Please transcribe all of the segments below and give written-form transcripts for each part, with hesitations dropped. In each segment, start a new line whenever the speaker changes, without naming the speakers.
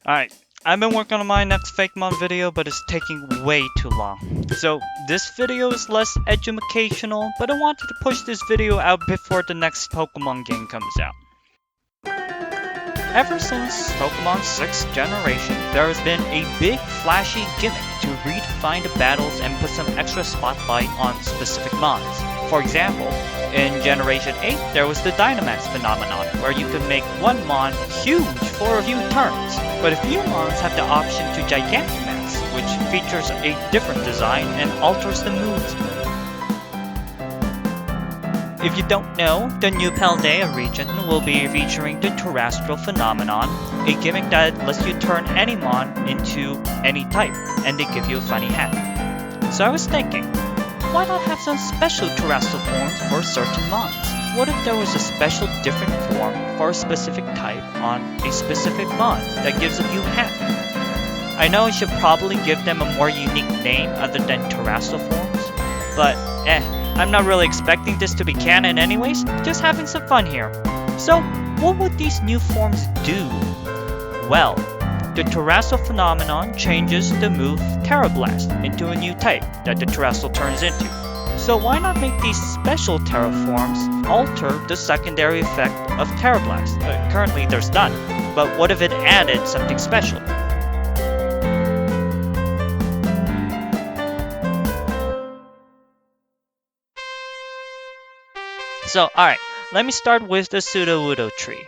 Alright, I've been working on my next fake mon video, but it's taking way too long. So this video is less educational, but I wanted to push this video out before the next Pokemon game comes out. Ever since Pokemon 6th generation, there has been a big flashy gimmick to redefine the battles and put some extra spotlight on specific mons. For example, in Generation 8, there was the Dynamax phenomenon, where you could make one mon huge for a few turns, but a few mons have the option to Gigantamax, which features a different design and alters the moves. If you don't know, the new Paldea region will be featuring the Terastal phenomenon, a gimmick that lets you turn any mon into any type, and they give you a funny hat. So I was thinking, why not have some special Terastal forms for certain mons? What if there was a special different form for a specific type on a specific mon that gives a new hat? I know I should probably give them a more unique name other than Terastal forms, but I'm not really expecting this to be canon anyways, just having some fun here. So, what would these new forms do? Well, the Terastal phenomenon changes the move Terrablast into a new type that the Terastal turns into. So why not make these special Terra forms alter the secondary effect of Terrablast? Currently there's none, but what if it added something special? So, alright, let me start with the Sudowoodo tree.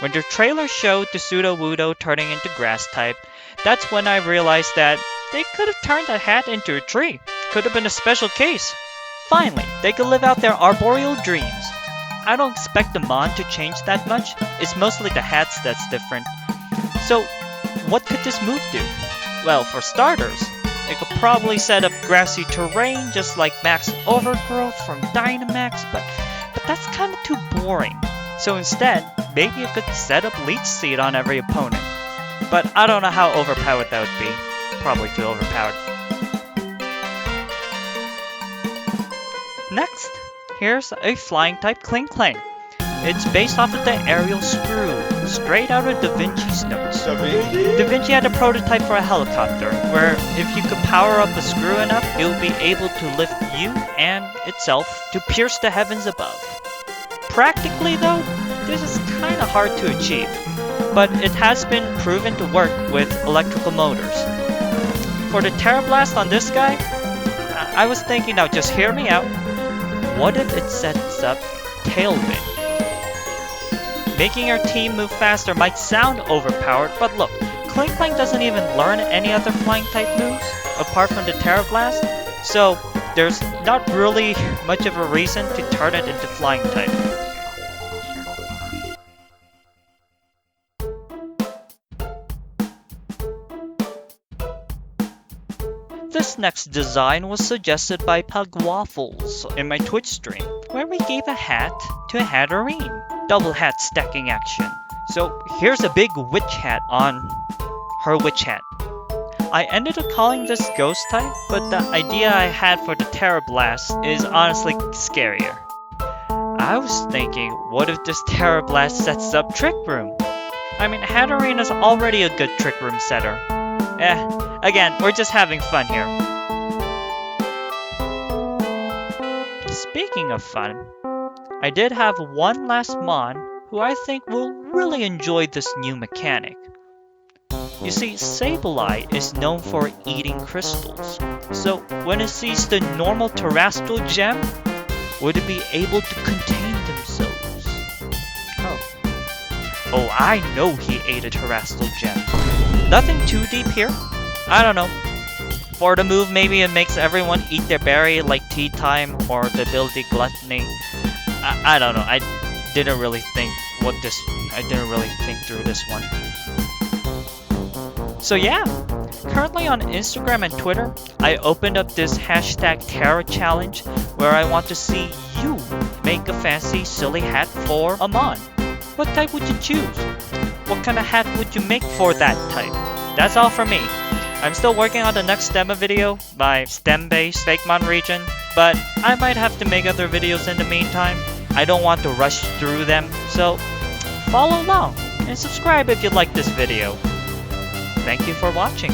When the trailer showed the Sudowoodo turning into grass type, that's when I realized that they could have turned that hat into a tree. Could have been a special case. Finally, they could live out their arboreal dreams. I don't expect the mon to change that much, it's mostly the hats that's different. So, what could this move do? Well, for starters, it could probably set up grassy terrain just like Max Overgrowth from Dynamax, but that's kinda too boring. So instead, maybe it could set up Leech Seed on every opponent. But I don't know how overpowered that would be. Probably too overpowered. Next, here's a flying type Kling. It's based off of the aerial screw, straight out of Da Vinci's notes. Da Vinci had a prototype for a helicopter, where if you could power up a screw enough, it would be able to lift you and itself to pierce the heavens above. Practically though, this is kinda hard to achieve, but it has been proven to work with electrical motors. For the Terrablast on this guy, I was thinking, now just hear me out, what if it sets up Tailwind? Making your team move faster might sound overpowered, but look, Kling doesn't even learn any other flying type moves, apart from the Terrablast, so there's not really much of a reason to turn it into flying type. This next design was suggested by Pugwaffles in my Twitch stream, where we gave a hat to a Hatterene. Double hat stacking action. So here's a big witch hat on her witch hat. I ended up calling this ghost type, but the idea I had for the Terrablast is honestly scarier. I was thinking, what if this Terrablast sets up Trick Room? I mean, Hatterene is already a good Trick Room setter. Again, we're just having fun here. Speaking of fun, I did have one last mon who I think will really enjoy this new mechanic. You see, Sableye is known for eating crystals, so when it sees the normal Terastal gem, would it be able to contain themselves? Oh, I know he ate a Terastal gem. Nothing too deep here. I don't know. For the move, maybe it makes everyone eat their berry like tea time, or the ability gluttony. I don't know. I didn't really think through this one. So yeah, currently on Instagram and Twitter, I opened up this hashtag Terra challenge where I want to see you make a fancy silly hat for a mon. What type would you choose? What kind of hat would you make for that type? That's all from me. I'm still working on the next demo video, my STEM-based Fakemon region, but I might have to make other videos in the meantime. I don't want to rush through them, so follow along and subscribe if you like this video. Thank you for watching.